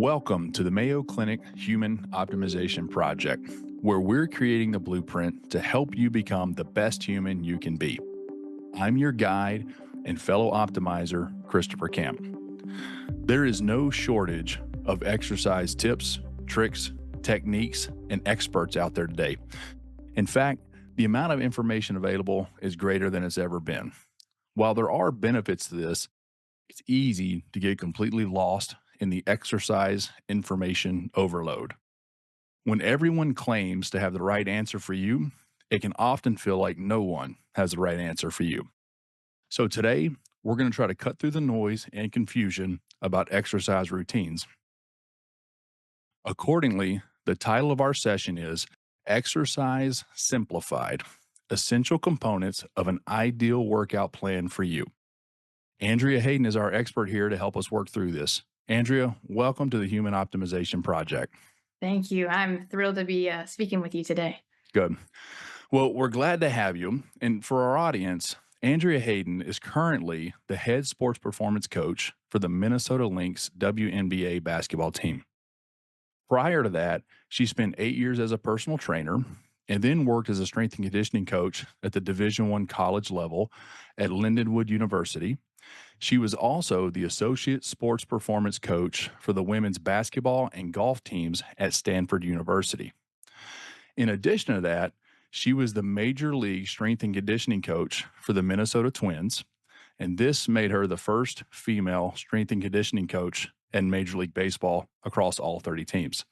Welcome to the Mayo Clinic Human Optimization Project, where we're creating the blueprint to help you become the best human you can be. I'm your guide and fellow optimizer, Christopher Camp. There is no shortage of exercise tips, tricks, techniques, and experts out there today. In fact, the amount of information available is greater than it's ever been. While there are benefits to this, it's easy to get completely lost in the exercise information overload. When everyone claims to have the right answer for you, it can often feel like no one has the right answer for you. So today, we're going to try to cut through the noise and confusion about exercise routines. Accordingly, the title of our session is Exercise Simplified: Essential Components of an Ideal Workout Plan for You. Andrea Hayden is our expert here to help us work through this. Andrea, welcome to the Human Optimization Project. Thank you. I'm thrilled to be speaking with you today. Good. Well, we're glad to have you. And for our audience, Andrea Hayden is currently the head sports performance coach for the Minnesota Lynx WNBA basketball team. Prior to that, she spent 8 years as a personal trainer and then worked as a strength and conditioning coach at the Division I college level at Lindenwood University. She was also the associate sports performance coach for the women's basketball and golf teams at Stanford University. In addition to that, she was the major league strength and conditioning coach for the Minnesota Twins, and this made her the first female strength and conditioning coach in Major League Baseball across all 30 teams.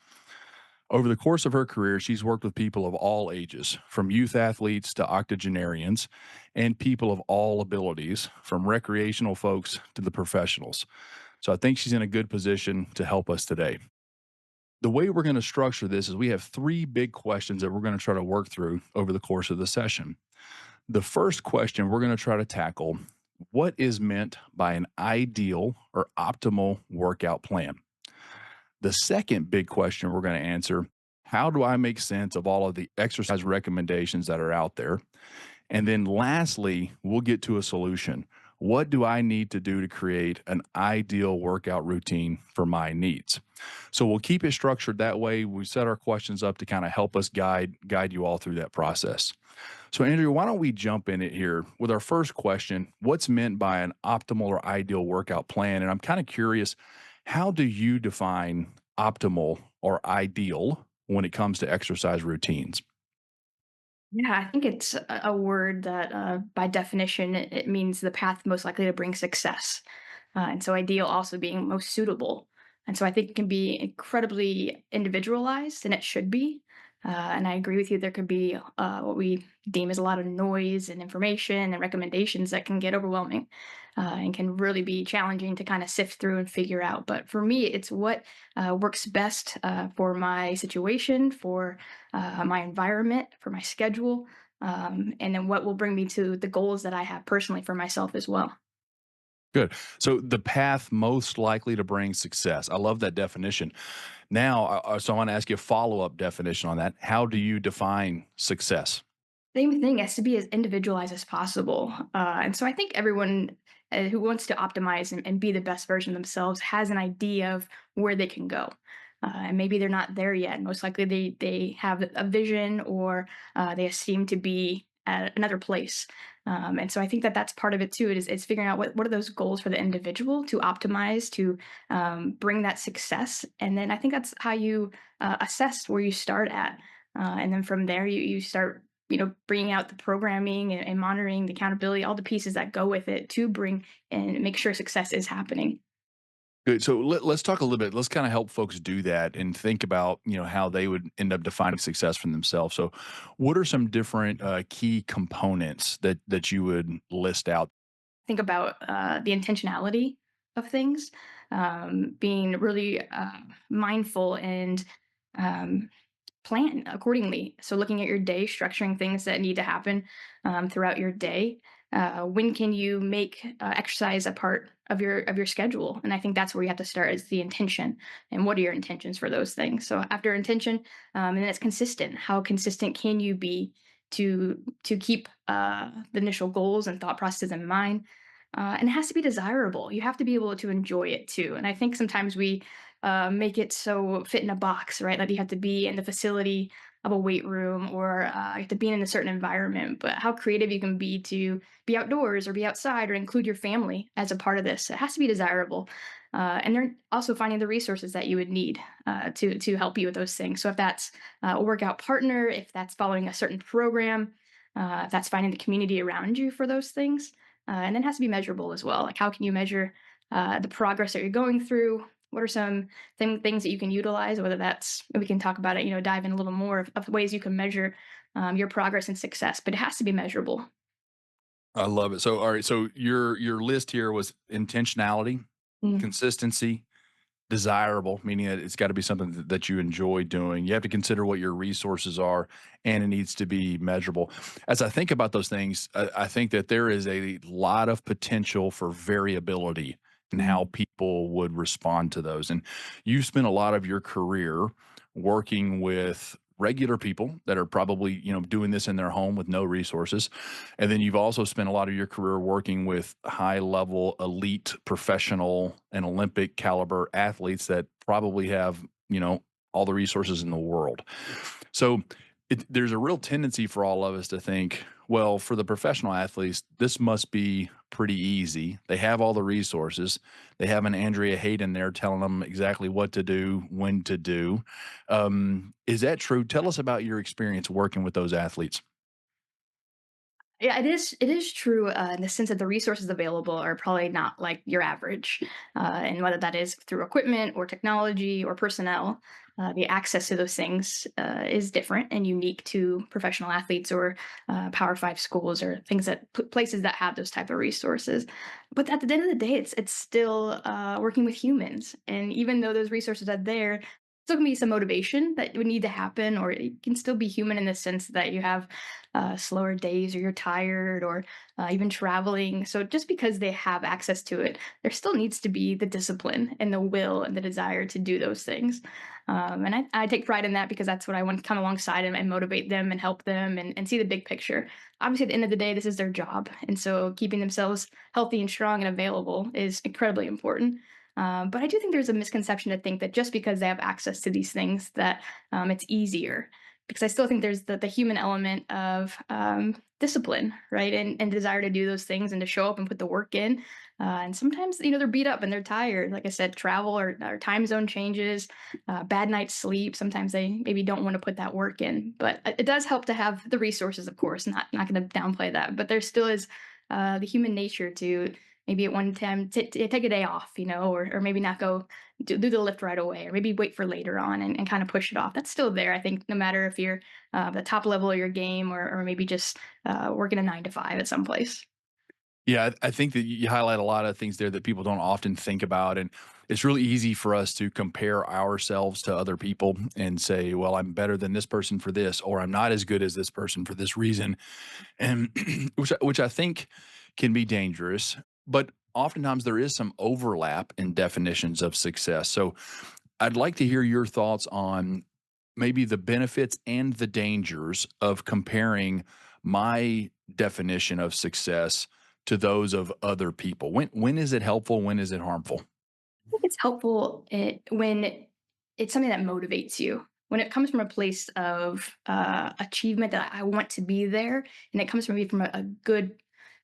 Over the course of her career, she's worked with people of all ages, from youth athletes to octogenarians, and people of all abilities, from recreational folks to the professionals. So I think she's in a good position to help us today. The way we're going to structure this is we have three big questions that we're going to try to work through over the course of the session. The first question we're going to try to tackle: what is meant by an ideal or optimal workout plan? The second big question we're going to answer: how do I make sense of all of the exercise recommendations that are out there? And then lastly, we'll get to a solution. What do I need to do to create an ideal workout routine for my needs? So we'll keep it structured that way. We set our questions up to kind of help us guide you all through that process. So Andrew, why don't we jump in it here with our first question: what's meant by an optimal or ideal workout plan? And I'm kind of curious, how do you define optimal or ideal when it comes to exercise routines? Yeah, I think it's a word that, by definition, it means the path most likely to bring success. And so, ideal also being most suitable. And so, I think it can be incredibly individualized, and it should be. And I agree with you. There could be what we deem as a lot of noise and information and recommendations that can get overwhelming and can really be challenging to kind of sift through and figure out. But for me, it's what works best for my situation, for my environment, for my schedule, and then what will bring me to the goals that I have personally for myself as well. Good. So the path most likely to bring success. I love that definition. Now, so I want to ask you a follow-up definition on that. How do you define success? Same thing, has to be as individualized as possible. And so I think everyone who wants to optimize and be the best version of themselves has an idea of where they can go. And maybe they're not there yet. Most likely they have a vision, or they seem to be at another place. And so I think that that's part of it too. It's figuring out what are those goals for the individual to optimize to bring that success. And then I think that's how you assess where you start at. And then from there, you start bringing out the programming and monitoring the accountability, all the pieces that go with it to bring and make sure success is happening. Good. So let's talk a little bit. Let's kind of help folks do that and think about how they would end up defining success for themselves. So, what are some different key components that you would list out? Think about the intentionality of things, being really mindful and um, plan accordingly. So looking at your day, structuring things that need to happen throughout your day. When can you make exercise a part of your schedule? And I think that's where you have to start, is the intention. And what are your intentions for those things? So after intention, and then it's consistent. How consistent can you be to keep the initial goals and thought processes in mind? and it has to be desirable. You have to be able to enjoy it too. And I think sometimes we make it so fit in a box, right? That you have to be in the facility of a weight room or you have to be in a certain environment. But how creative you can be to be outdoors or be outside or include your family as a part of this. It has to be desirable. And they're also finding the resources that you would need to help you with those things. So if that's a workout partner, if that's following a certain program, if that's finding the community around you for those things, and then it has to be measurable as well. Like how can you measure the progress that you're going through? What are some things that you can utilize? Whether that's we can talk about it, dive in a little more of ways you can measure your progress and success, but it has to be measurable. I love it. So, all right. So your list here was intentionality, Mm. consistency, desirable, meaning that it's got to be something that you enjoy doing. You have to consider what your resources are, and it needs to be measurable. As I think about those things, I think that there is a lot of potential for variability in how Mm. people would respond to those. And you spent a lot of your career working with regular people that are probably doing this in their home with no resources, and then you've also spent a lot of your career working with high level elite professional and Olympic caliber athletes that probably have all the resources in the world. So there's a real tendency for all of us to think, well, for the professional athletes, this must be pretty easy. They have all the resources. They have an Andrea Hayden there telling them exactly what to do, when to do. Is that true? Tell us about your experience working with those athletes. Yeah, it is. It is true in the sense that the resources available are probably not like your average, and whether that is through equipment or technology or personnel, the access to those things is different and unique to professional athletes or Power Five schools or things that places that have those type of resources. But at the end of the day, it's still working with humans, and even though those resources are there, still can be some motivation that would need to happen, or it can still be human in the sense that you have slower days or you're tired or even traveling. So just because they have access to it, there still needs to be the discipline and the will and the desire to do those things. And I take pride in that because that's what I want to come alongside them and motivate them and help them and see the big picture. Obviously, at the end of the day, this is their job. And so keeping themselves healthy and strong and available is incredibly important. But I do think there's a misconception to think that just because they have access to these things that it's easier because I still think there's the human element of discipline, right, and desire to do those things and to show up and put the work in. And sometimes they're beat up and they're tired. Like I said, travel or time zone changes, bad night's sleep. Sometimes they maybe don't want to put that work in, but it does help to have the resources, of course. Not going to downplay that, but there still is the human nature to maybe at one time take a day off, or maybe not go do the lift right away, or maybe wait for later on and kind of push it off. That's still there. I think no matter if you're the top level of your game or maybe just working a 9 to 5 at some place. Yeah, I think that you highlight a lot of things there that people don't often think about, and it's really easy for us to compare ourselves to other people and say, "Well, I'm better than this person for this," or "I'm not as good as this person for this reason," and which I think can be dangerous. But oftentimes there is some overlap in definitions of success. So I'd like to hear your thoughts on maybe the benefits and the dangers of comparing my definition of success to those of other people. When is it helpful? When is it harmful? I think it's helpful when it's something that motivates you. When it comes from a place of achievement that I want to be there, and it comes from me from a good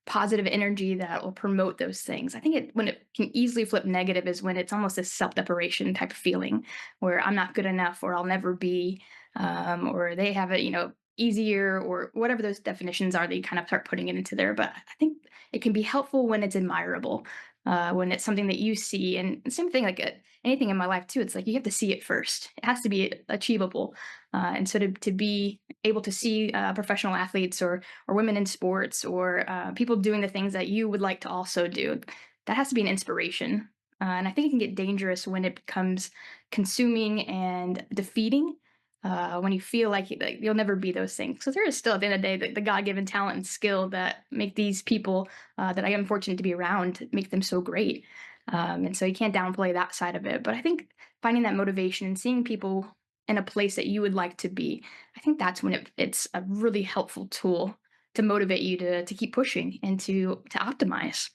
positive energy that will promote those things. I think when it can easily flip negative is when it's almost a self-deprecation type of feeling where I'm not good enough or I'll never be, or they have it, easier or whatever those definitions are that you kind of start putting it into there. But I think it can be helpful when it's admirable, when it's something that you see. And same thing, like anything in my life too. It's like you have to see it first. It has to be achievable, and so to be able to see professional athletes or women in sports or people doing the things that you would like to also do, that has to be an inspiration. And I think it can get dangerous when it becomes consuming and defeating. When you feel like you'll never be those things, so there is still at the end of the day the God-given talent and skill that make these people that I am fortunate to be around make them so great. And so you can't downplay that side of it. But I think finding that motivation and seeing people in a place that you would like to be, I think that's when it's a really helpful tool to motivate you to keep pushing and to optimize.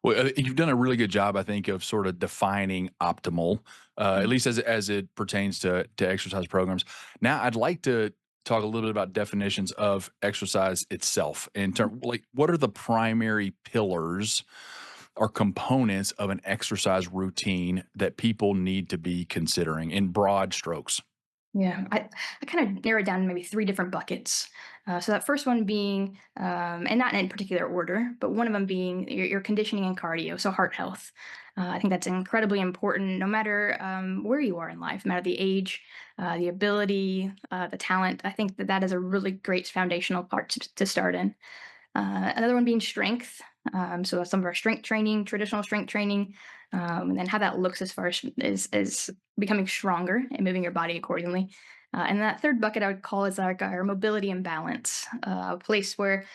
Well, you've done a really good job, I think, of sort of defining optimal, at Mm. least as it pertains to exercise programs. Now, I'd like to talk a little bit about definitions of exercise itself. In term, like, what are the primary pillars or components of an exercise routine that people need to be considering in broad strokes? Yeah, I kind of narrowed down maybe three different buckets. So that first one being, and not in particular order, but one of them being your conditioning and cardio, so heart health. I think that's incredibly important, no matter where you are in life, no matter the age, the ability, the talent. I think that that is a really great foundational part to start in. Another one being strength. So some of our strength training, traditional strength training, and then how that looks as far as becoming stronger and moving your body accordingly. And that third bucket I would call is like our mobility and balance, a place where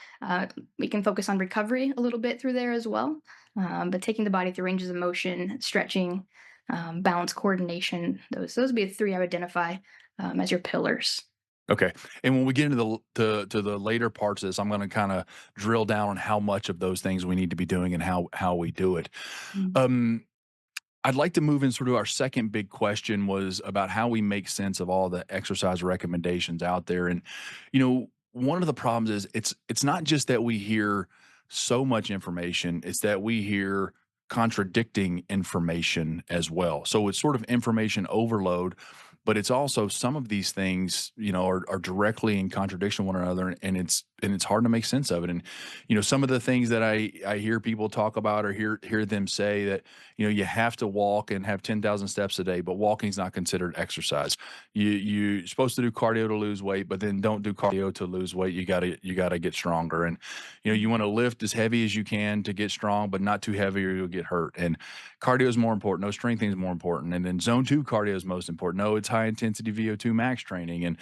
we can focus on recovery a little bit through there as well, but taking the body through ranges of motion, stretching, balance, coordination. Those would be the three I would identify as your pillars. Okay. And when we get into to the later parts of this, I'm going to kind of drill down on how much of those things we need to be doing and how we do it. Mm. Um, I'd like to move in sort of our second big question was about how we make sense of all the exercise recommendations out there. And, one of the problems is it's not just that we hear so much information, it's that we hear contradicting information as well. So it's sort of information overload, but it's also some of these things, are directly in contradiction with one another, and it's hard to make sense of it. And some of the things that I hear people talk about or hear them say that you have to walk and have 10,000 steps a day, but walking is not considered exercise. You're supposed to do cardio to lose weight, but then don't do cardio to lose weight. You gotta get stronger, and you want to lift as heavy as you can to get strong, but not too heavy or you'll get hurt. And cardio is more important. No, strengthening is more important. And then zone two cardio is most important. No, it's high intensity VO2 max training, and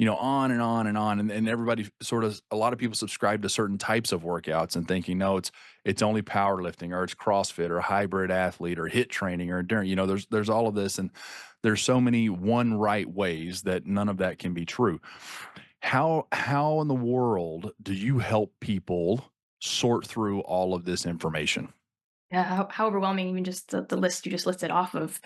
on and on and on. And everybody sort of, a lot of people subscribe to certain types of workouts and thinking, no, it's only powerlifting or it's CrossFit or hybrid athlete or hit training or endurance. There's all of this, and there's so many one right ways that none of that can be true. How in the world do you help people sort through all of this information? Yeah, how overwhelming even just the list you just listed off of,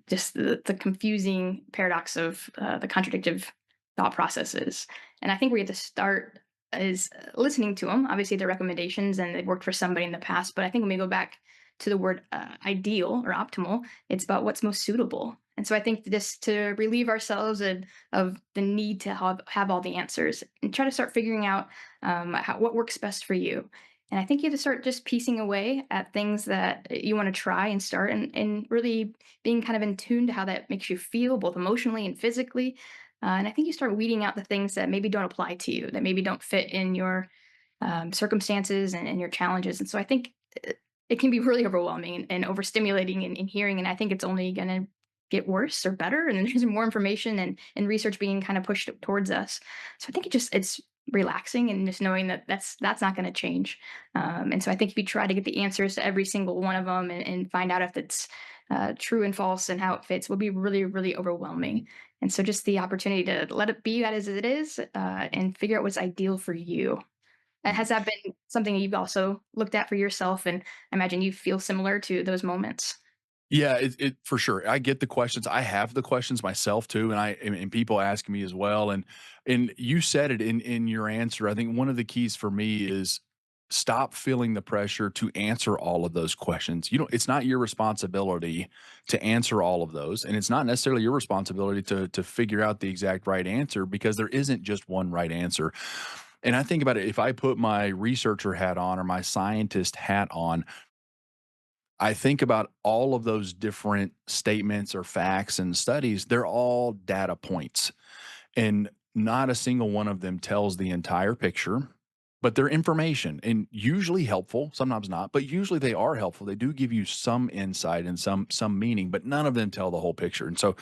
just the confusing paradox of the contradictive thought processes. And I think we have to start is listening to them. Obviously, they're recommendations and they've worked for somebody in the past. But I think when we go back to the word ideal or optimal, it's about what's most suitable. And so I think just to relieve ourselves of the need to have all the answers and try to start figuring out what works best for you. And I think you have to start just piecing away at things that you want to try and start and really being kind of in tune to how that makes you feel, both emotionally and physically. And I think you start weeding out the things that maybe don't apply to you, that maybe don't fit in your circumstances and your challenges. And so I think it can be really overwhelming and overstimulating in hearing. And I think it's only going to get worse or better. And then there's more information and research being kind of pushed towards us. So I think it's relaxing and just knowing that that's not going to change. And so I think if you try to get the answers to every single one of them and find out if it's true and false and how it fits, will be really, really overwhelming. And so just the opportunity to let it be that as it is and figure out what's ideal for you. Has that been something you've also looked at for yourself? And I imagine you feel similar to those moments. Yeah, it for sure. I get the questions. I have the questions myself too, and people ask me as well. And you said it in your answer. I think one of the keys for me is stop feeling the pressure to answer all of those questions. It's not your responsibility to answer all of those, and it's not necessarily your responsibility to figure out the exact right answer, because there isn't just one right answer. And I think about it, if I put my researcher hat on or my scientist hat on, I think about all of those different statements or facts and studies. They're all data points, and not a single one of them tells the entire picture, but they're information and usually helpful, sometimes not, but usually they are helpful. They do give you some insight and some meaning, but none of them tell the whole picture. And so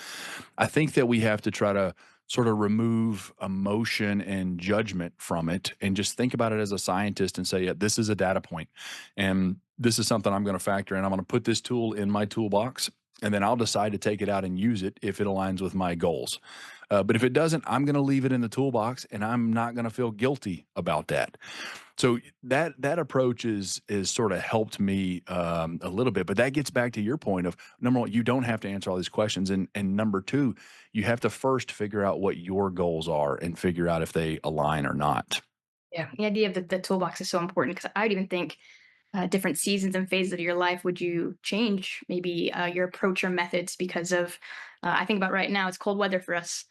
I think that we have to try to sort of remove emotion and judgment from it and just think about it as a scientist and say, yeah, this is a data point and this is something I'm going to factor in. I'm going to put this tool in my toolbox, and then I'll decide to take it out and use it if it aligns with my goals. But if it doesn't, I'm going to leave it in the toolbox, and I'm not going to feel guilty about that. So that approach is sort of helped me a little bit. But that gets back to your point of number one, you don't have to answer all these questions, and number two, you have to first figure out what your goals are and figure out if they align or not. Yeah, the idea of the toolbox is so important because I would even think different seasons and phases of your life would you change maybe your approach or methods because of I think about right now it's cold weather for us,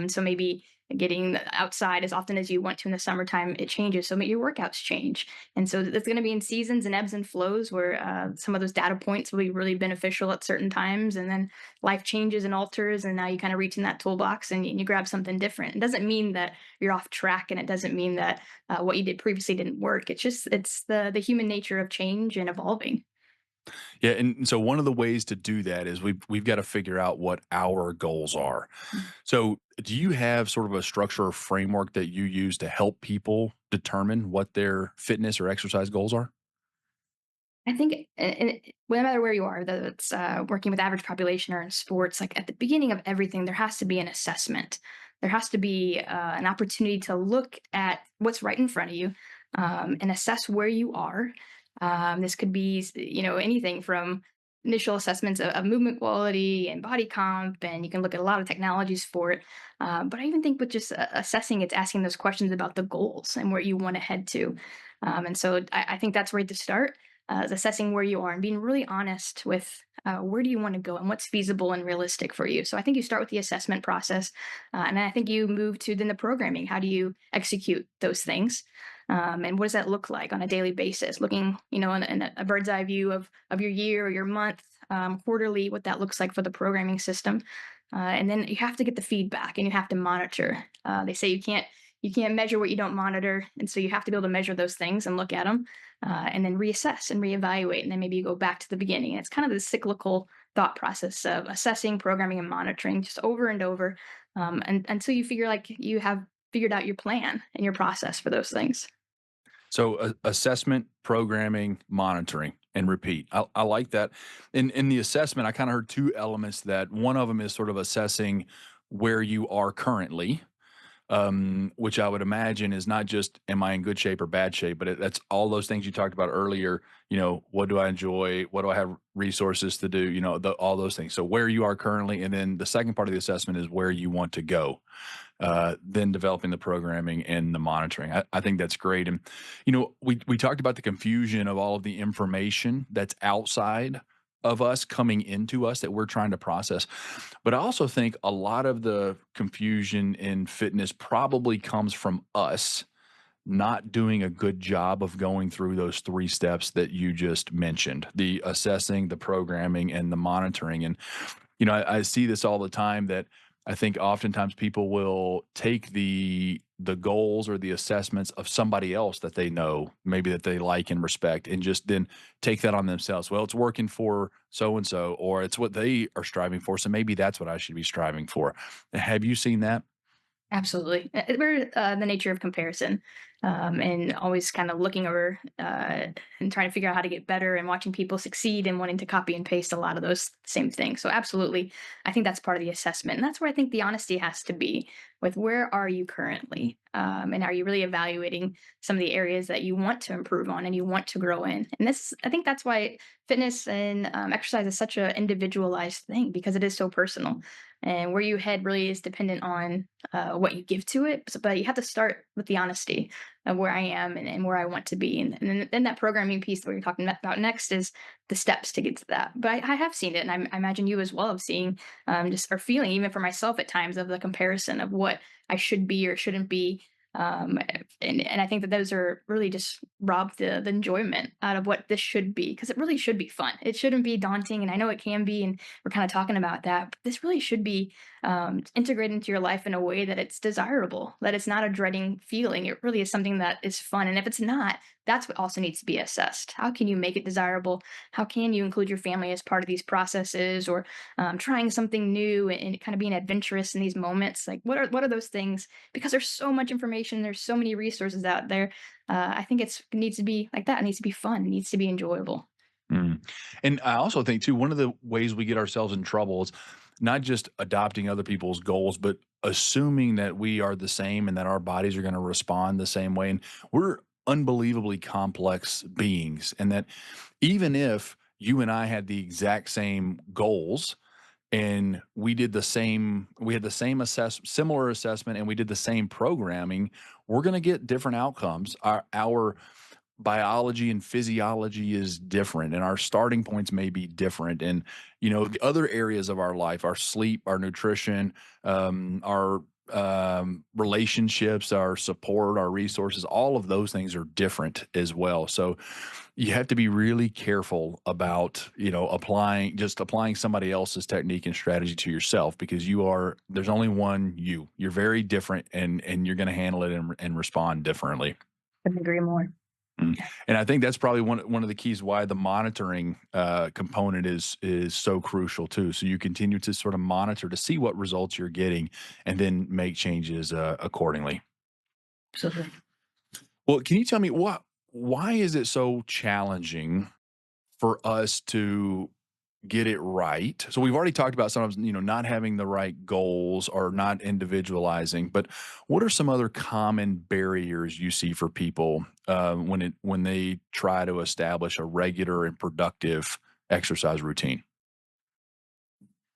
so maybe getting outside as often as you want to in the summertime it changes, so your workouts change, and so it's going to be in seasons and ebbs and flows where some of those data points will be really beneficial at certain times, and then life changes and alters, and now you kind of reach in that toolbox and you grab something different. It doesn't mean that you're off track, and it doesn't mean that what you did previously didn't work. It's just it's the human nature of change and evolving. Yeah, and so one of the ways to do that is we've got to figure out what our goals are. Mm. So, do you have sort of a structure or framework that you use to help people determine what their fitness or exercise goals are? I think no matter where you are, whether it's working with average population or in sports, like at the beginning of everything, there has to be an assessment. There has to be an opportunity to look at what's right in front of you and assess where you are. This could be, anything from initial assessments of movement quality and body comp, and you can look at a lot of technologies for it. But I even think with just assessing, it's asking those questions about the goals and where you want to head to. And so I think that's where to start is assessing where you are and being really honest with where do you want to go and what's feasible and realistic for you. So I think you start with the assessment process, and then I think you move to then the programming. How do you execute those things, and what does that look like on a daily basis? Looking, in a bird's eye view of your year or your month, quarterly, what that looks like for the programming system, and then you have to get the feedback and you have to monitor. They say you can't measure what you don't monitor, and so you have to be able to measure those things and look at them and then reassess and reevaluate, and then maybe you go back to the beginning. And it's kind of the cyclical thought process of assessing, programming, and monitoring, just over and over, and until you figure like you have figured out your plan and your process for those things. So, assessment, programming, monitoring, and repeat. I like that. In the assessment, I kind of heard two elements. That one of them is sort of assessing where you are currently, which I would imagine is not just am I in good shape or bad shape, but that's all those things you talked about earlier. What do I enjoy? What do I have resources to do? All those things. So where you are currently, and then the second part of the assessment is where you want to go. Then developing the programming and the monitoring. I think that's great. And we talked about the confusion of all of the information that's outside of us coming into us that we're trying to process. But I also think a lot of the confusion in fitness probably comes from us not doing a good job of going through those three steps that you just mentioned: the assessing, the programming, and the monitoring. And I see this all the time that I think oftentimes people will take the goals or the assessments of somebody else that they know, maybe that they like and respect, and just then take that on themselves. Well, it's working for so and so, or it's what they are striving for. So maybe that's what I should be striving for. Have you seen that? Absolutely. We're the nature of comparison, and always kind of looking over and trying to figure out how to get better and watching people succeed and wanting to copy and paste a lot of those same things. So, absolutely, I think that's part of the assessment. And that's where I think the honesty has to be with where are you currently? And are you really evaluating some of the areas that you want to improve on and you want to grow in? And I think that's why fitness and exercise is such an individualized thing because it is so personal. And where you head really is dependent on what you give to it. But you have to start with the honesty of where I am and where I want to be. And then that programming piece that we're talking about next is the steps to get to that. But I have seen it, and I imagine you as well have seen just or feeling, even for myself at times, of the comparison of what I should be or shouldn't be. And I think that those are really just rob the enjoyment out of what this should be because it really should be fun. It shouldn't be daunting, and I know it can be, and we're kind of talking about that. But this really should be integrated into your life in a way that it's desirable, that it's not a dreading feeling. It really is something that is fun. And if it's not, that's what also needs to be assessed. How can you make it desirable? How can you include your family as part of these processes, or trying something new and kind of being adventurous in these moments? Like, what are those things? Because there's so much information, there's so many resources out there. I think it needs to be like that. It needs to be fun. It needs to be enjoyable. Mm. And I also think too, one of the ways we get ourselves in trouble is not just adopting other people's goals, but assuming that we are the same and that our bodies are going to respond the same way. And we're unbelievably complex beings. And that even if you and I had the exact same goals, and we had the same similar assessment, and we did the same programming, we're going to get different outcomes. Our biology and physiology is different, and our starting points may be different. And the other areas of our life, our sleep, our nutrition, our relationships, our support, our resources, all of those things are different as well. So you have to be really careful about applying somebody else's technique and strategy to yourself, because there's only one you're very different, and you're going to handle it and respond differently. Couldn't agree more. Mm. And I think that's probably one of the keys why the monitoring component is so crucial too. So you continue to sort of monitor to see what results you're getting, and then make changes accordingly. Absolutely. Well, can you tell me why is it so challenging for us to get it right? So we've already talked about sometimes, not having the right goals or not individualizing, but what are some other common barriers you see for people when they try to establish a regular and productive exercise routine?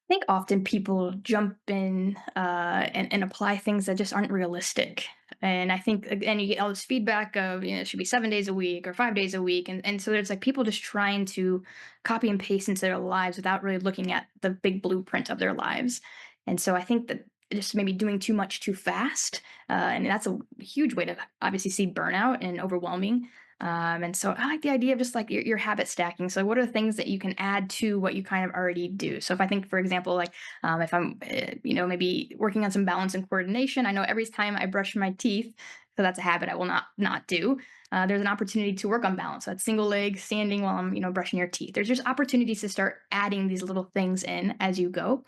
Think often people jump in and apply things that just aren't realistic. And I think again, you get all this feedback of, it should be 7 days a week or 5 days a week. And so there's like people just trying to copy and paste into their lives without really looking at the big blueprint of their lives. And so I think that just maybe doing too much too fast. And that's a huge way to obviously see burnout and overwhelming. And so I like the idea of just like your habit stacking. So what are the things that you can add to what you kind of already do? So if I think, for example, like if I'm, maybe working on some balance and coordination, I know every time I brush my teeth, so that's a habit I will not do. There's an opportunity to work on balance. So that's single leg standing while I'm, brushing your teeth. There's just opportunities to start adding these little things in as you go.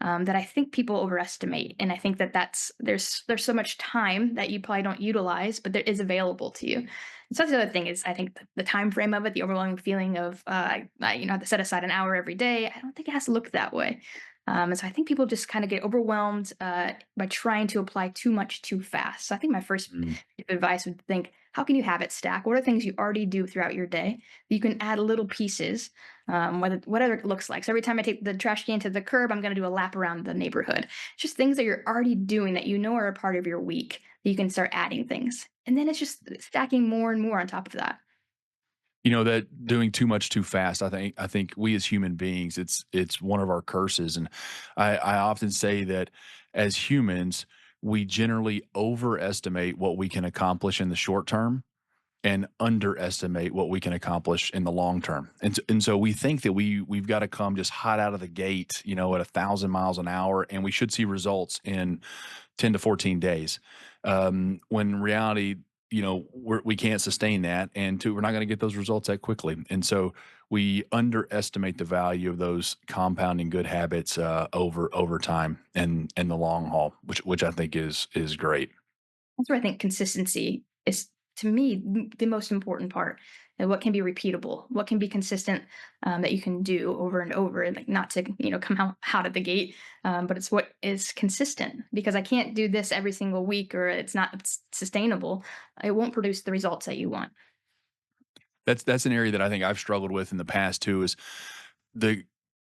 That I think people overestimate, and I think that there's so much time that you probably don't utilize, but there is available to you. So that's the other thing is I think the time frame of it, the overwhelming feeling of have to set aside an hour every day. I don't think it has to look that way. And so I think people just kind of get overwhelmed by trying to apply too much too fast. So I think my first Mm. bit of advice would think, how can you habit stack? What are things you already do throughout your day that you can add little pieces, whatever it looks like. So every time I take the trash can to the curb, I'm going to do a lap around the neighborhood. It's just things that you're already doing that are a part of your week that you can start adding things. And then it's just stacking more and more on top of that. That doing too much too fast, I think we as human beings, it's one of our curses. And I often say that as humans, we generally overestimate what we can accomplish in the short term and underestimate what we can accomplish in the long term. And so we think that we've got to come just hot out of the gate, at 1,000 miles an hour, and we should see results in 10 to 14 days. When in reality, we can't sustain that, and two, we're not going to get those results that quickly. And so we underestimate the value of those compounding good habits over time and the long haul, which I think is great. That's where I think consistency is, to me, the most important part. And what can be repeatable, what can be consistent, that you can do over and over, and like not to come out of the gate, but it's what is consistent. Because I can't do this every single week, or it's sustainable. It won't produce the results that you want. That's an area that I think I've struggled with in the past too. Is the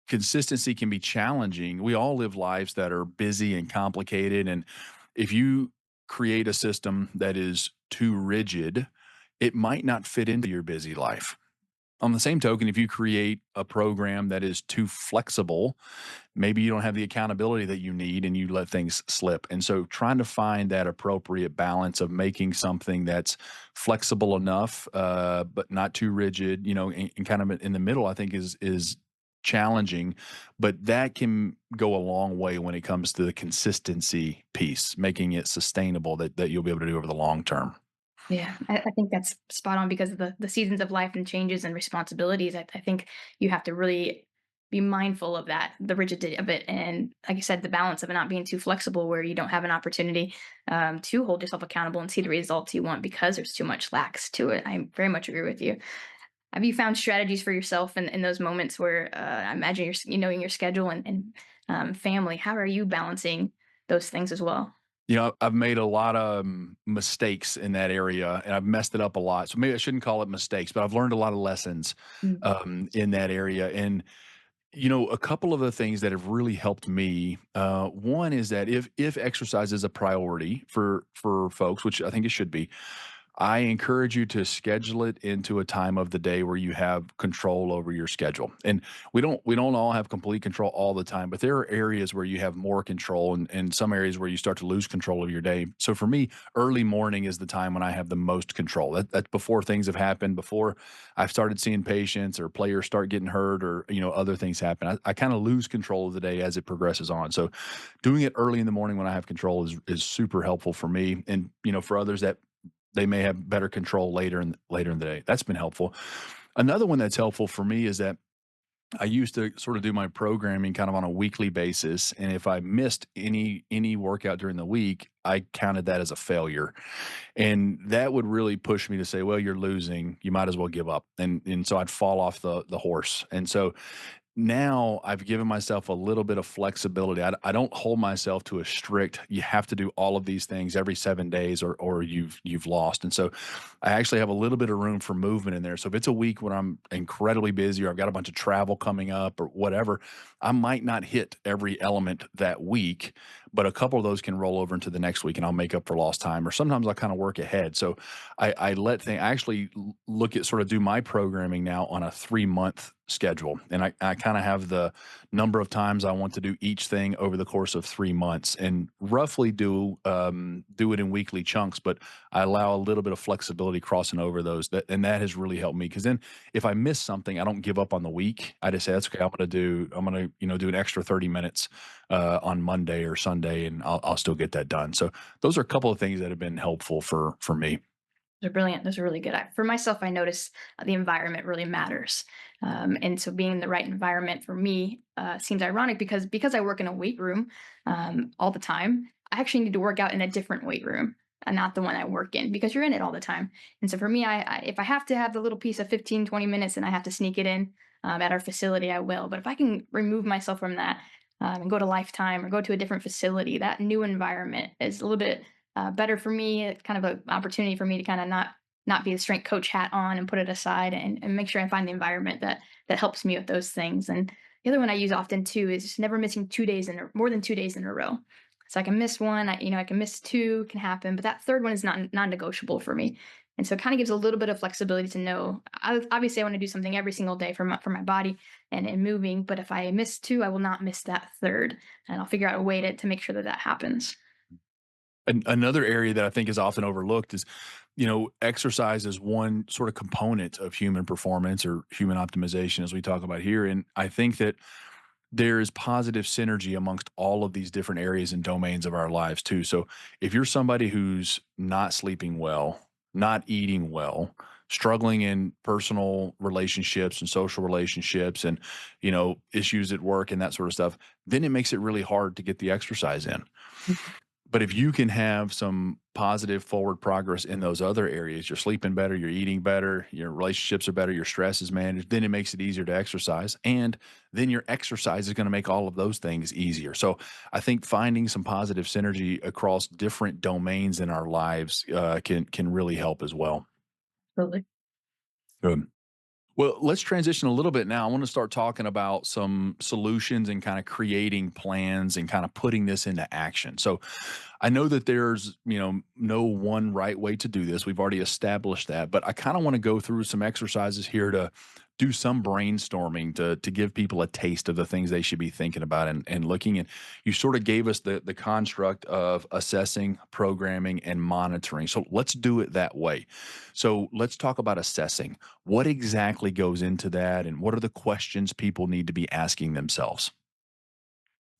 consistency can be challenging. We all live lives that are busy and complicated, and if you create a system that is too rigid, it might not fit into your busy life. On the same token, if you create a program that is too flexible, maybe you don't have the accountability that you need and you let things slip. And so trying to find that appropriate balance of making something that's flexible enough, but not too rigid, and kind of in the middle, I think is challenging, but that can go a long way when it comes to the consistency piece, making it sustainable that you'll be able to do over the long term. Yeah, I think that's spot on because of the seasons of life and changes and responsibilities. I think you have to really be mindful of that, the rigidity of it, and like you said, the balance of it not being too flexible, where you don't have an opportunity to hold yourself accountable and see the results you want because there's too much lax to it. I very much agree with you. Have you found strategies for yourself in those moments where I imagine knowing your schedule and family? How are you balancing those things as well? You know, I've made a lot of mistakes in that area, and I've messed it up a lot. So maybe I shouldn't call it mistakes, but I've learned a lot of lessons Mm. in that area. And you know, a couple of the things that have really helped me. One is that if exercise is a priority for folks, which I think it should be, I encourage you to schedule it into a time of the day where you have control over your schedule. And we don't all have complete control all the time, but there are areas where you have more control and some areas where you start to lose control of your day. So for me, early morning is the time when I have the most control. That's before things have happened, before I've started seeing patients or players start getting hurt or other things happen. I kind of lose control of the day as it progresses on. So doing it early in the morning when I have control is super helpful for me. And for others that they may have better control later in the day. That's been helpful. Another one that's helpful for me is that I used to sort of do my programming kind of on a weekly basis, and if I missed any workout during the week, I counted that as a failure, and that would really push me to say, "Well, you're losing. You might as well give up." And so I'd fall off the horse. And so now I've given myself a little bit of flexibility. I don't hold myself to a strict, you have to do all of these things every 7 days or you've lost. And so I actually have a little bit of room for movement in there. So if it's a week when I'm incredibly busy or I've got a bunch of travel coming up or whatever, I might not hit every element that week, but a couple of those can roll over into the next week and I'll make up for lost time. Or sometimes I kind of work ahead. So I actually look at sort of do my programming now on a 3 month schedule. And I kind of have the number of times I want to do each thing over the course of 3 months and roughly do it in weekly chunks, but I allow a little bit of flexibility crossing over those. And that has really helped me because then if I miss something, I don't give up on the week. I just say, that's okay. I'm gonna do an extra 30 minutes on Monday or Sunday and I'll still get that done. So those are a couple of things that have been helpful for me. They're brilliant. Those are really good. For myself, I notice the environment really matters, and so being in the right environment for me seems ironic because I work in a weight room all the time. I actually need to work out in a different weight room, not the one I work in, because you're in it all the time. And so for me, if I have to have the little piece of 15, 20 minutes and I have to sneak it in at our facility, I will. But if I can remove myself from that and go to Lifetime or go to a different facility, that new environment is a little bit better for me. It's kind of an opportunity for me to kind of not be the strength coach hat on and put it aside and make sure I find the environment that helps me with those things. And the other one I use often too is just never missing 2 days more than 2 days in a row. So I can miss one, I can miss two, can happen, but that third one is not non-negotiable for me. And so it kind of gives a little bit of flexibility to know. Obviously, I want to do something every single day for my body and moving. But if I miss two, I will not miss that third, and I'll figure out a way to make sure that happens. Another area that I think is often overlooked is, exercise is one sort of component of human performance or human optimization, as we talk about here. And I think that there is positive synergy amongst all of these different areas and domains of our lives, too. So if you're somebody who's not sleeping well, not eating well, struggling in personal relationships and social relationships and, issues at work and that sort of stuff, then it makes it really hard to get the exercise in. But if you can have some positive forward progress in those other areas, you're sleeping better, you're eating better, your relationships are better, your stress is managed, then it makes it easier to exercise. And then your exercise is going to make all of those things easier. So I think finding some positive synergy across different domains in our lives can really help as well. Absolutely. Good. Well, let's transition a little bit now. I want to start talking about some solutions and kind of creating plans and kind of putting this into action. So, I know that there's, no one right way to do this. We've already established that, but I kind of want to go through some exercises here to do some brainstorming to give people a taste of the things they should be thinking about and looking. And you sort of gave us the construct of assessing, programming, and monitoring. So let's do it that way. So let's talk about assessing. What exactly goes into that, and what are the questions people need to be asking themselves?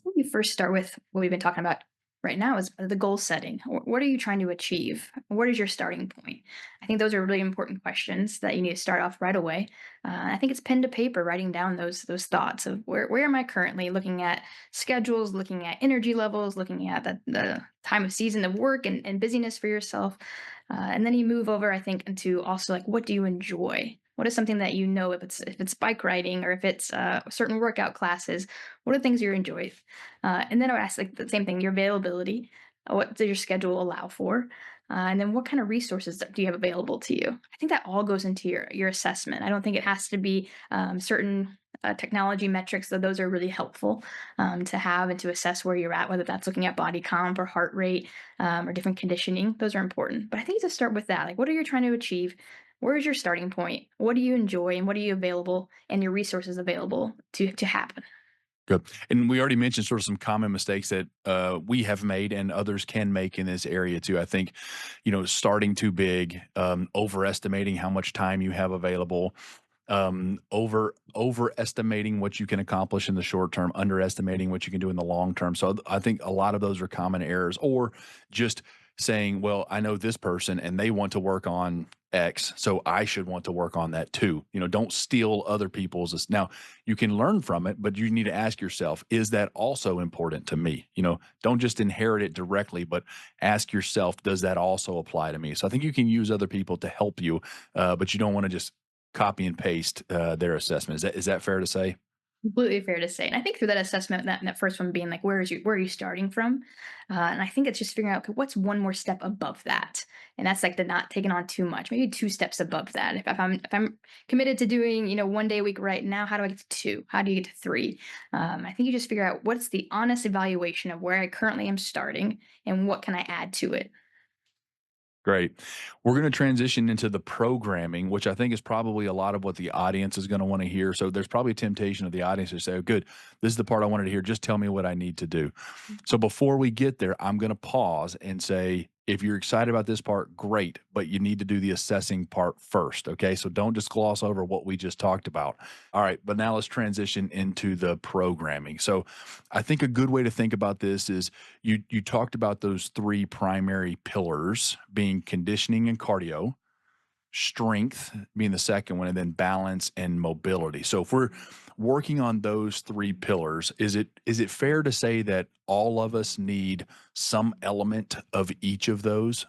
When you first start with what we've been talking about right now is the goal setting. What are you trying to achieve? What is your starting point? I think those are really important questions that you need to start off right away. I think it's pen to paper, writing down those thoughts of where am I currently, looking at schedules, looking at energy levels, looking at the time of season of work and busyness for yourself. And then you move over, I think, into also like what do you enjoy? What is something that you know, if it's bike riding or if it's certain workout classes, what are things you enjoy? And then I would ask like the same thing, your availability, what does your schedule allow for? And then what kind of resources do you have available to you? I think that all goes into your assessment. I don't think it has to be certain technology metrics, though those are really helpful to have and to assess where you're at, whether that's looking at body comp or heart rate or different conditioning. Those are important. But I think to start with that, like what are you trying to achieve? Where is your starting point? What do you enjoy and what are you available and your resources available to happen? Good. And we already mentioned sort of some common mistakes that we have made and others can make in this area too. I think, starting too big, overestimating how much time you have available, overestimating what you can accomplish in the short term, underestimating what you can do in the long term. So I think a lot of those are common errors, or just saying, well, I know this person and they want to work on X, so I should want to work on that too. Don't steal other people's. Now, you can learn from it, but you need to ask yourself, is that also important to me? Don't just inherit it directly, but ask yourself, does that also apply to me? So I think you can use other people to help you, but you don't want to just copy and paste their assessment. Is that fair to say? Completely fair to say. And I think through that assessment, that first one being like, where are you starting from? And I think it's just figuring out, okay, what's one more step above that? And that's like the not taking on too much, maybe two steps above that. If I'm committed to doing, 1 day a week right now, how do I get to two? How do you get to three? I think you just figure out what's the honest evaluation of where I currently am starting and what can I add to it. Great. We're going to transition into the programming, which I think is probably a lot of what the audience is going to want to hear. So there's probably a temptation of the audience to say, oh, good, this is the part I wanted to hear. Just tell me what I need to do. So before we get there, I'm going to pause and say, if you're excited about this part, great, but you need to do the assessing part first. Okay. So don't just gloss over what we just talked about. All right. But now let's transition into the programming. So I think a good way to think about this is you talked about those three primary pillars being conditioning and cardio, strength being the second one, and then balance and mobility. So if we're working on those three pillars, is it fair to say that all of us need some element of each of those?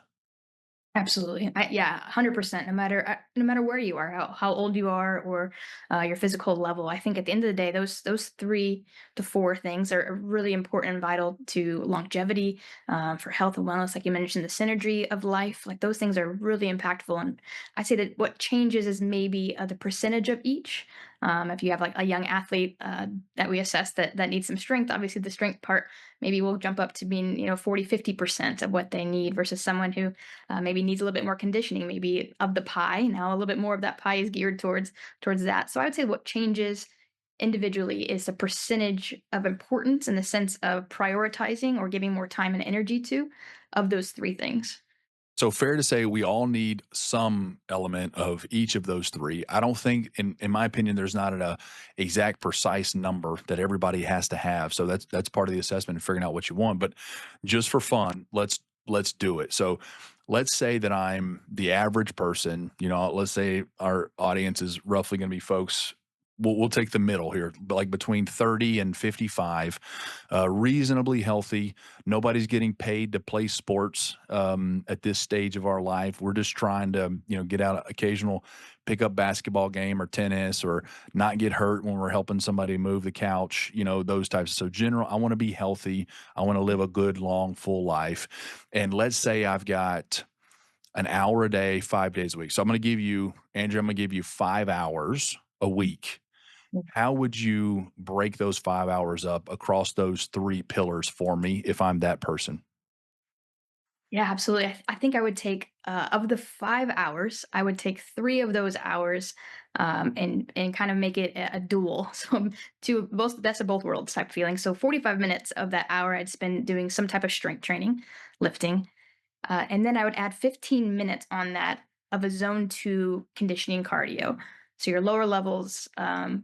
Absolutely. Yeah, 100%. No matter where you are, how old you are, or your physical level, I think at the end of the day, those 3 to 4 things are really important and vital to longevity, for health and wellness. Like you mentioned, the synergy of life, like those things are really impactful. And I say that what changes is maybe the percentage of each. If you have like a young athlete that we assess that needs some strength, obviously the strength part maybe will jump up to being 40-50% of what they need versus someone who maybe needs a little bit more conditioning, maybe of the pie. Now a little bit more of that pie is geared towards that. So I would say what changes individually is the percentage of importance in the sense of prioritizing or giving more time and energy to of those 3 things. So fair to say we all need some element of each of those three. I don't think, in my opinion, there's not an exact precise number that everybody has to have. So that's part of the assessment and figuring out what you want. But just for fun, let's do it. So let's say that I'm the average person. Let's say our audience is roughly going to be folks. We'll take the middle here, like between 30 and 55, reasonably healthy. Nobody's getting paid to play sports at this stage of our life. We're just trying to, get out an occasional pickup basketball game or tennis, or not get hurt when we're helping somebody move the couch, those types. So general, I want to be healthy. I want to live a good, long, full life. And let's say I've got an hour a day, 5 days a week. So I'm going to give you, Andrew, I'm going to give you 5 hours a week. How would you break those 5 hours up across those three pillars for me if I'm that person? Yeah, absolutely. I think I would take of the 5 hours, I would take 3 of those hours and kind of make it a duel. So to both best of both worlds type feeling. So 45 minutes of that hour I'd spend doing some type of strength training, lifting, and then I would add 15 minutes on that of a zone 2 conditioning cardio. So your lower levels,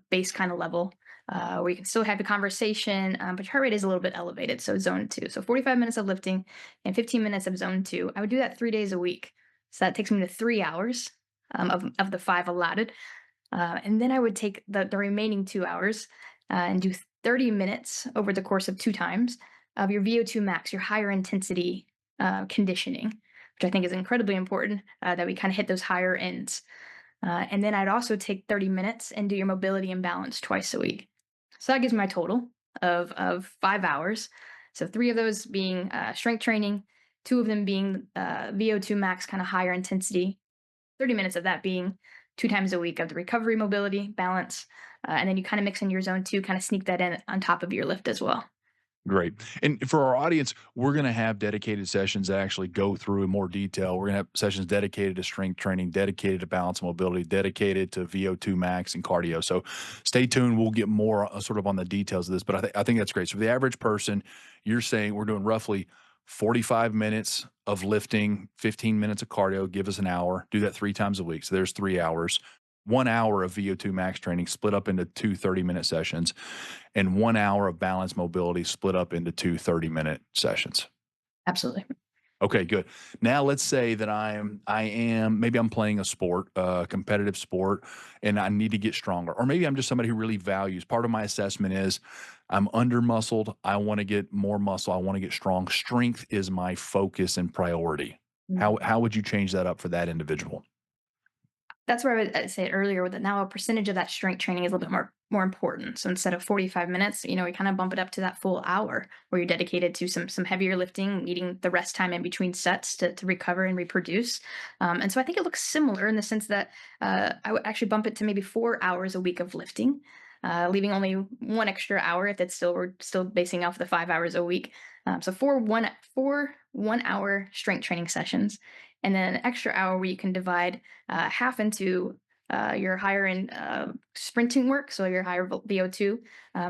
base kind of level, where you can still have a conversation, but your heart rate is a little bit elevated. So zone 2. So 45 minutes of lifting and 15 minutes of zone 2. I would do that 3 days a week. So that takes me to 3 hours of the five allotted. And then I would take the remaining 2 hours and do 30 minutes over the course of 2 times of your VO2 max, your higher intensity conditioning, which I think is incredibly important that we kind of hit those higher ends. And then I'd also take 30 minutes and do your mobility and balance twice a week. So that gives me my total of 5 hours. So three of those being strength training, two of them being VO2 max, kind of higher intensity, 30 minutes of that being two times a week of the recovery, mobility, balance. And then you kind of mix in your zone two, kind of sneak that in on top of your lift as well. Great. And for our audience, we're going to have dedicated sessions that actually go through in more detail. We're going to have sessions dedicated to strength training, dedicated to balance and mobility, dedicated to VO2 max and cardio. So stay tuned. We'll get more sort of on the details of this, but I think that's great. So for the average person, you're saying we're doing roughly 45 minutes of lifting, 15 minutes of cardio, give us an hour, do that 3 times a week. So there's 3 hours. 1 hour of VO2 max training split up into two 30-minute sessions, and 1 hour of balance mobility split up into two 30-minute sessions. Absolutely. Okay, good. Now let's say that I am maybe I'm playing a sport, a competitive sport, and I need to get stronger. Or maybe I'm just somebody who really values. Part of my assessment is I'm under muscled. I want to get more muscle. I want to get strong. Strength is my focus and priority. How would you change that up for that individual? That's where I would say earlier that now a percentage of that strength training is a little bit more important. So instead of 45 minutes, we kind of bump it up to that full hour where you're dedicated to some heavier lifting, needing the rest time in between sets to recover and reproduce. And so I think it looks similar in the sense that I would actually bump it to maybe 4 hours a week of lifting. Leaving only one extra hour if it's still we're still basing off the 5 hours a week. So four 1 hour strength training sessions, and then an extra hour where you can divide half into your higher end sprinting work, so your higher VO2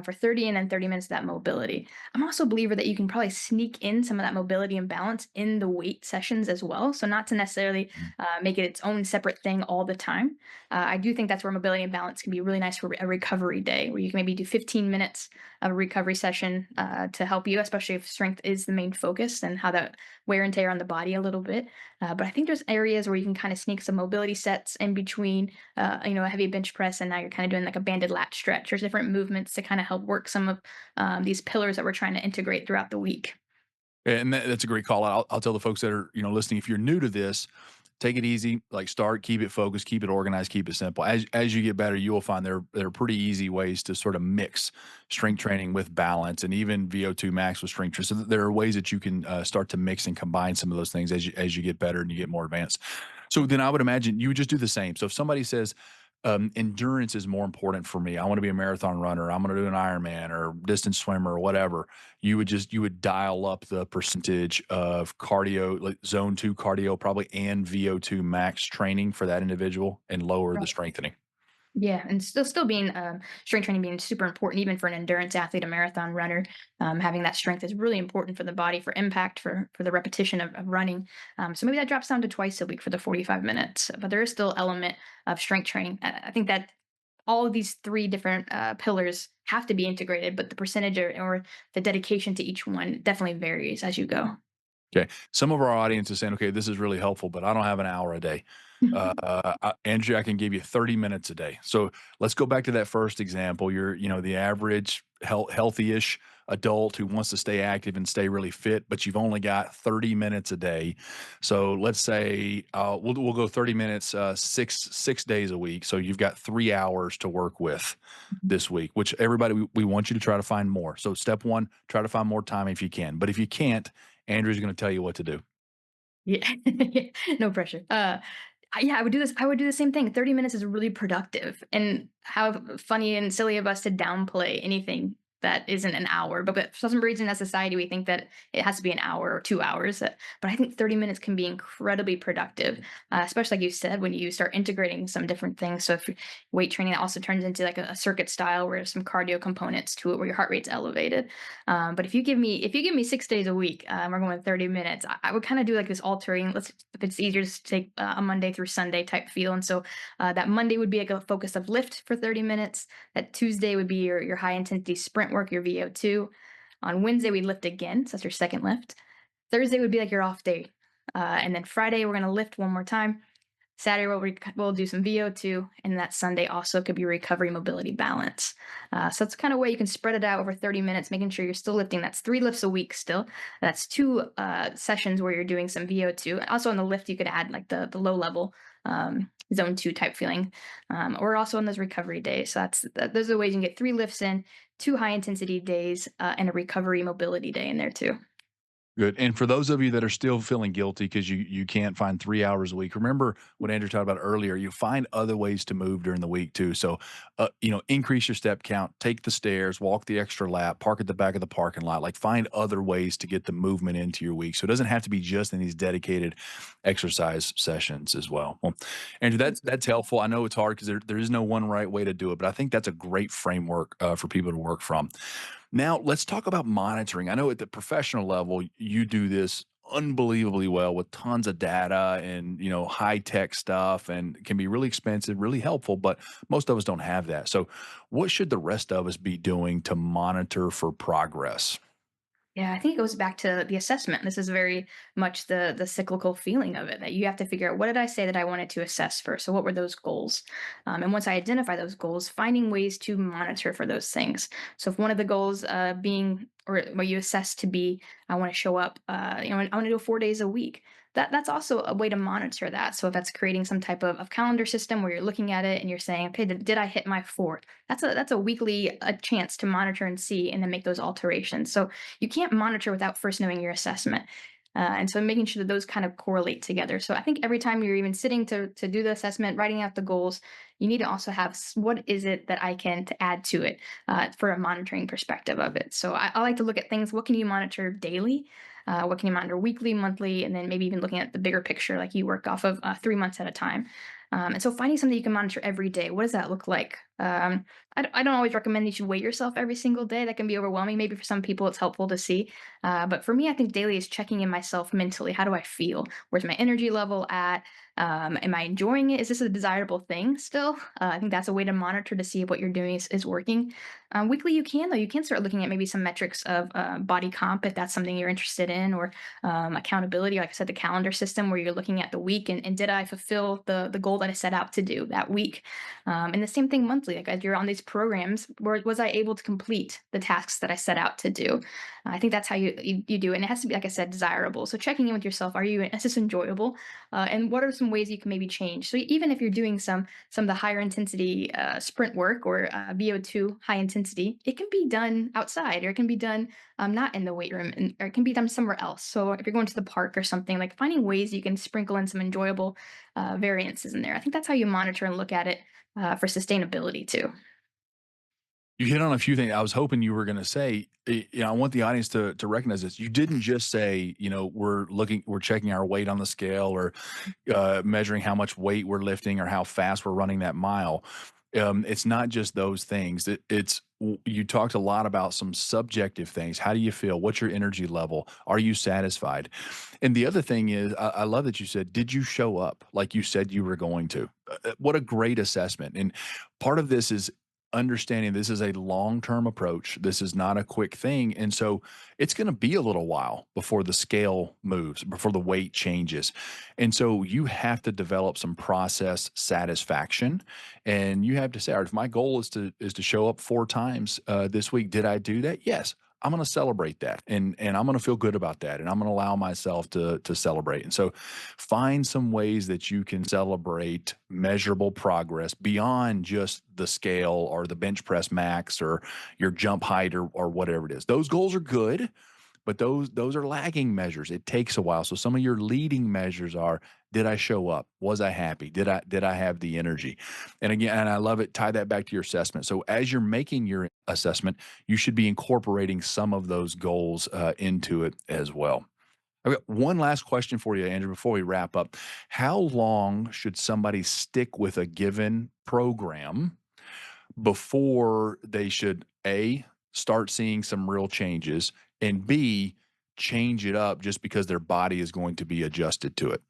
for 30, and then 30 minutes of that mobility. I'm also a believer that you can probably sneak in some of that mobility and balance in the weight sessions as well. So, not to necessarily make it its own separate thing all the time. I do think that's where mobility and balance can be really nice for a recovery day, where you can maybe do 15 minutes of a recovery session to help you, especially if strength is the main focus and how that wear and tear on the body a little bit. But I think there's areas where you can kind of sneak some mobility sets in between, a heavy bench press, and now you're kind of doing like a banded lat stretch. There's different movements to kind of help work some of these pillars that we're trying to integrate throughout the week. And that's a great call. I'll tell the folks that are listening, if you're new to this, take it easy. Like start, keep it focused, keep it organized, keep it simple. As you get better, you will find there are pretty easy ways to sort of mix strength training with balance, and even VO2 max with strength training. So there are ways that you can start to mix and combine some of those things as you get better and you get more advanced. So then I would imagine you would just do the same. So if somebody says, endurance is more important for me. I want to be a marathon runner. I'm going to do an Ironman or distance swimmer or whatever. You would dial up the percentage of cardio, like zone two cardio, probably, and VO2 max training for that individual, and lower the strengthening. Yeah, and still being strength training being super important, even for an endurance athlete, a marathon runner. Having that strength is really important for the body, for impact, for the repetition of running. So maybe that drops down to twice a week for the 45 minutes, but there is still element of strength training. I think that all of these three different pillars have to be integrated, but the percentage or the dedication to each one definitely varies as you go. Okay. Some of our audience is saying, okay, this is really helpful, but I don't have an hour a day. Andrea, I can give you 30 minutes a day. So let's go back to that first example. You're the average healthy-ish adult who wants to stay active and stay really fit, but you've only got 30 minutes a day. So let's say we'll go 30 minutes, six days a week. So you've got 3 hours to work with this week, which everybody, we want you to try to find more. So step one, try to find more time if you can. But if you can't, Andrew's going to tell you what to do. Yeah, no pressure. Yeah, I would do this. I would do the same thing. 30 minutes is really productive, and how funny and silly of us to downplay anything that isn't an hour. But for some reason, as society, we think that it has to be an hour or 2 hours. But I think 30 minutes can be incredibly productive, especially like you said, when you start integrating some different things. So if weight training that also turns into like a circuit style where there's some cardio components to it, where your heart rate's elevated. But if you give me 6 days a week, we're going 30 minutes. I would kind of do like this altering. Let's if it's easier to take a Monday through Sunday type feel, and so that Monday would be like a focus of lift for 30 minutes. That Tuesday would be your high intensity sprint work, your VO2. On Wednesday we'd lift again, so that's your second lift. Thursday would be like your off day, and then Friday we're gonna lift one more time. Saturday we'll do some VO2, and that Sunday also could be recovery, mobility, balance. So it's kind of way you can spread it out over 30 minutes, making sure you're still lifting. That's 3 lifts a week still. That's two sessions where you're doing some VO2. Also on the lift, you could add like the low level zone two type feeling. Or also on those recovery days. So those are the ways you can get 3 lifts in, 2 high intensity days, and a recovery mobility day in there too. Good. And for those of you that are still feeling guilty because you can't find 3 hours a week, remember what Andrew talked about earlier. You find other ways to move during the week too. So, increase your step count, take the stairs, walk the extra lap, park at the back of the parking lot. Like find other ways to get the movement into your week. So it doesn't have to be just in these dedicated exercise sessions as well. Well, Andrew, that's helpful. I know it's hard because there is no one right way to do it, but I think that's a great framework for people to work from. Now, let's talk about monitoring. I know at the professional level, you do this unbelievably well with tons of data and, high tech stuff and can be really expensive, really helpful, but most of us don't have that. So, what should the rest of us be doing to monitor for progress? Yeah, I think it goes back to the assessment. This is very much the cyclical feeling of it, that you have to figure out, what did I say that I wanted to assess first? So what were those goals? And once I identify those goals, finding ways to monitor for those things. So if one of the goals being, or what you assess to be, I want to show up, I want to do 4 days a week. That's also a way to monitor that. So if that's creating some type of calendar system where you're looking at it and you're saying, okay, did I hit my four? That's a weekly a chance to monitor and see, and then make those alterations. So you can't monitor without first knowing your assessment. And so making sure that those kind of correlate together. So I think every time you're even sitting to do the assessment, writing out the goals, you need to also have, what is it that I can to add to it, for a monitoring perspective of it. So I like to look at things. What can you monitor daily? What can you monitor weekly, monthly, and then maybe even looking at the bigger picture, like you work off of 3 months at a time. And so finding something you can monitor every day. What does that look like? I don't always recommend you should weigh yourself every single day. That can be overwhelming. Maybe for some people it's helpful to see. But for me, I think daily is checking in myself mentally. How do I feel? Where's my energy level at? Am I enjoying it? Is this a desirable thing still? I think that's a way to monitor to see if what you're doing is working. Weekly, you can, though. You can start looking at maybe some metrics of body comp, if that's something you're interested in, or accountability. Like I said, the calendar system where you're looking at the week, and did I fulfill the goal that I set out to do that week? And the same thing monthly. Like as you're on these programs, was I able to complete the tasks that I set out to do? I think that's how you do it. And it has to be, like I said, desirable. So checking in with yourself, is this enjoyable? And what are some ways you can maybe change? So even if you're doing some of the higher intensity sprint work, or VO2 high intensity, it can be done outside, or it can be done not in the weight room, or it can be done somewhere else. So if you're going to the park or something, like finding ways you can sprinkle in some enjoyable variances in there. I think that's how you monitor and look at it for sustainability too. You hit on a few things. I was hoping you were going to say, I want the audience to recognize this. You didn't just say, we're checking our weight on the scale, or measuring how much weight we're lifting or how fast we're running that mile. It's not just those things. You talked a lot about some subjective things. How do you feel? What's your energy level? Are you satisfied? And the other thing is, I love that you said, did you show up like you said you were going to? What a great assessment. And part of this is understanding this is a long-term approach. This is not a quick thing. And so it's going to be a little while before the scale moves, before the weight changes. And so you have to develop some process satisfaction. And you have to say, all right, if my goal is to show up 4 times this week, did I do that? Yes. I'm going to celebrate that, and I'm going to feel good about that, and I'm going to allow myself to celebrate. And so find some ways that you can celebrate measurable progress beyond just the scale or the bench press max or your jump height or whatever it is. Those goals are good, but those are lagging measures. It takes a while. So some of your leading measures are, did I show up? Was I happy? Did I have the energy? And again, and I love it, tie that back to your assessment. So as you're making your assessment, you should be incorporating some of those goals into it as well. I've got one last question for you, Andrew, before we wrap up. How long should somebody stick with a given program before they should A, start seeing some real changes, and B, change it up just because their body is going to be adjusted to it?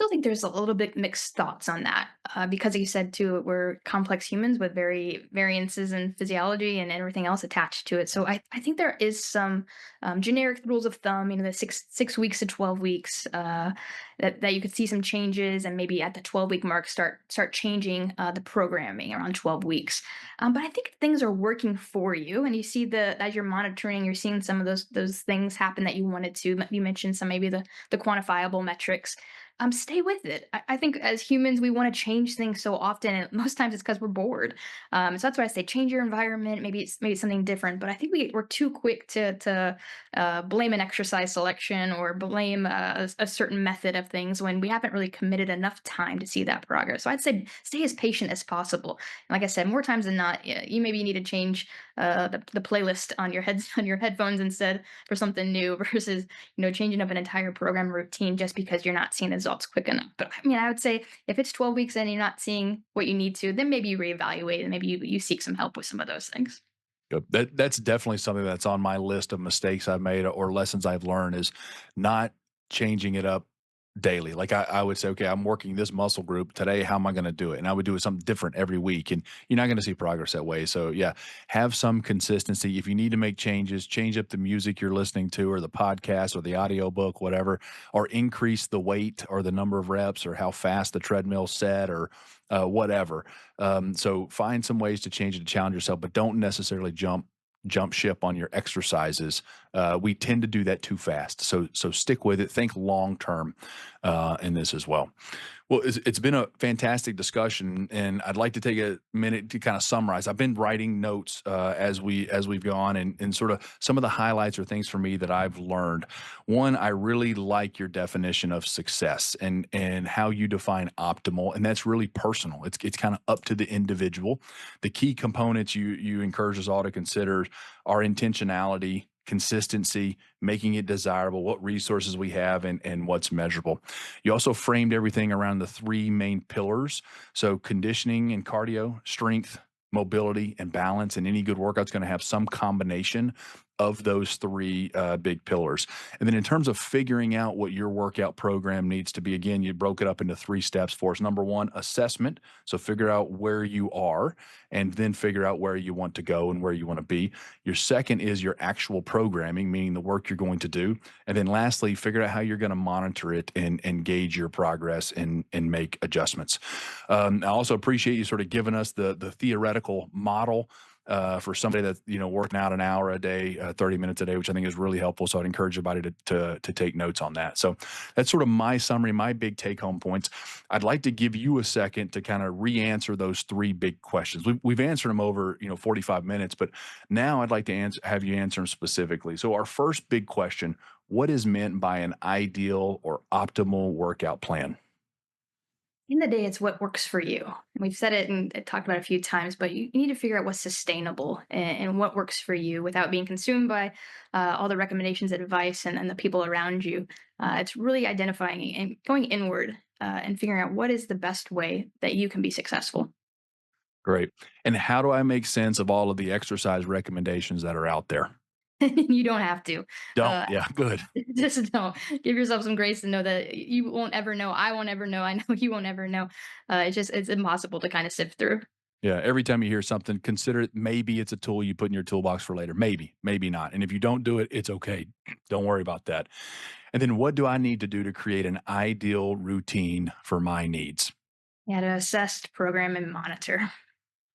Still think there's a little bit mixed thoughts on that, because you said too, we're complex humans with very variances in physiology and everything else attached to it. So I think there is some generic rules of thumb, the 6 weeks to 12 weeks, that you could see some changes, and maybe at the 12 week mark start changing the programming around 12 weeks. But I think if things are working for you, and you see as you're monitoring, you're seeing some of those things happen that you wanted to. You mentioned some, maybe the quantifiable metrics. Stay with it. I think as humans, we want to change things so often, and most times it's because we're bored. So that's why I say change your environment. Maybe it's something different. But I think we're too quick to blame an exercise selection or blame a certain method of things when we haven't really committed enough time to see that progress. So I'd say stay as patient as possible. And like I said, more times than not, you maybe need to change the playlist on your heads on your headphones instead for something new versus changing up an entire program routine just because you're not seeing results quick enough. But I mean, I would say if it's 12 weeks and you're not seeing what you need to, then maybe you reevaluate and maybe you seek some help with some of those things. Yep. That's definitely something that's on my list of mistakes I've made or lessons I've learned is not changing it up daily. Like I would say, okay, I'm working this muscle group today. How am I going to do it? And I would do it something different every week. And you're not going to see progress that way. So yeah, have some consistency. If you need to make changes, change up the music you're listening to or the podcast or the audio book, whatever, or increase the weight or the number of reps or how fast the treadmill set or whatever. So find some ways to change it to challenge yourself, but don't necessarily jump ship on your exercises. We tend to do that too fast. So stick with it. Think long term in this as well. Well, it's been a fantastic discussion, and I'd like to take a minute to kind of summarize. I've been writing notes as we've gone, and sort of some of the highlights or things for me that I've learned. One, I really like your definition of success and how you define optimal, and that's really personal. It's kind of up to the individual. The key components you encourage us all to consider are intentionality, consistency, making it desirable, what resources we have, and what's measurable. You also framed everything around the three main pillars. So, conditioning and cardio, strength, mobility, and balance. And any good workout's going to have some combination of those three big pillars. And then, in terms of figuring out what your workout program needs to be, again, you broke it up into three steps for us. Number one, assessment. So, figure out where you are and then figure out where you want to go and where you want to be. Your second is your actual programming, meaning the work you're going to do. And then lastly, figure out how you're going to monitor it and gauge your progress and make adjustments. I also appreciate you sort of giving us the theoretical model for somebody that's working out an hour a day, 30 minutes a day, which I think is really helpful. So I'd encourage everybody to take notes on that. So that's sort of my summary, my big take home points. I'd like to give you a second to kind of re-answer those three big questions. We've answered them over 45 minutes, but now I'd like to have you answer them specifically. So our first big question: what is meant by an ideal or optimal workout plan? In the day, it's what works for you. And we've said it and talked about it a few times, but you need to figure out what's sustainable and what works for you without being consumed by all the recommendations, advice, and the people around you. It's really identifying and going inward and figuring out what is the best way that you can be successful. Great. And how do I make sense of all of the exercise recommendations that are out there? You don't have to. Don't. Uh, Yeah, good. just don't give yourself some grace to know that you won't ever know. I won't ever know. I know you won't ever know. It's impossible to kind of sift through. Yeah, every time you hear something, consider it maybe it's a tool you put in your toolbox for later. Maybe, maybe not. And if you don't do it, it's okay. Don't worry about that. And then what do I need to do to create an ideal routine for my needs? Yeah, to assess, program, and monitor.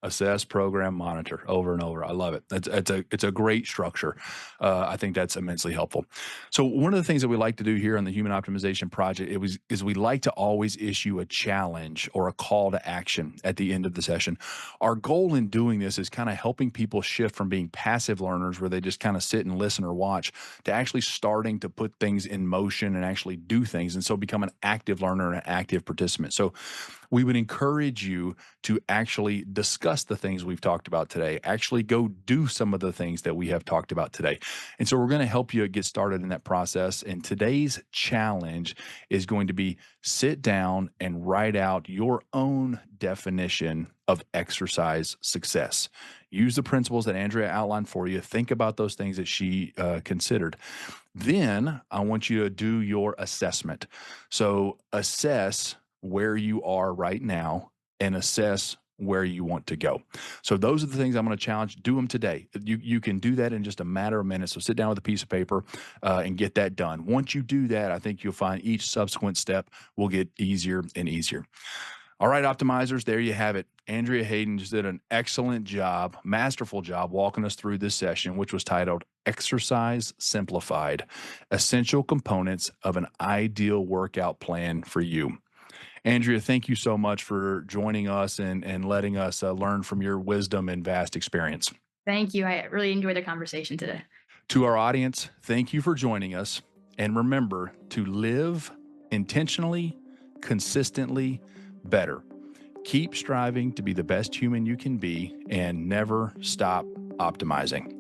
Assess, program, monitor over and over. I love it. It's a great structure. I think that's immensely helpful. So one of the things that we like to do here on the Human Optimization Project is we like to always issue a challenge or a call to action at the end of the session. Our goal in doing this is kind of helping people shift from being passive learners where they just kind of sit and listen or watch to actually starting to put things in motion and actually do things, and so become an active learner and an active participant. So we would encourage you to actually discuss the things we've talked about today, actually go do some of the things that we have talked about today. And so we're going to help you get started in that process. And today's challenge is going to be sit down and write out your own definition of exercise success. Use the principles that Andrea outlined for you. Think about those things that she considered. Then I want you to do your assessment. So assess where you are right now and assess where you want to go. So those are the things I'm going to challenge. Do them today. You can do that in just a matter of minutes. So sit down with a piece of paper and get that done. Once you do that, I think you'll find each subsequent step will get easier and easier. All right, optimizers, there you have it. Andrea Hayden just did an excellent job, masterful job walking us through this session, which was titled Exercise Simplified: Essential Components of an Ideal Workout Plan for You. Andrea, thank you so much for joining us and letting us learn from your wisdom and vast experience. Thank you. I really enjoyed the conversation today. To our audience, thank you for joining us. And remember to live intentionally, consistently, better. Keep striving to be the best human you can be and never stop optimizing.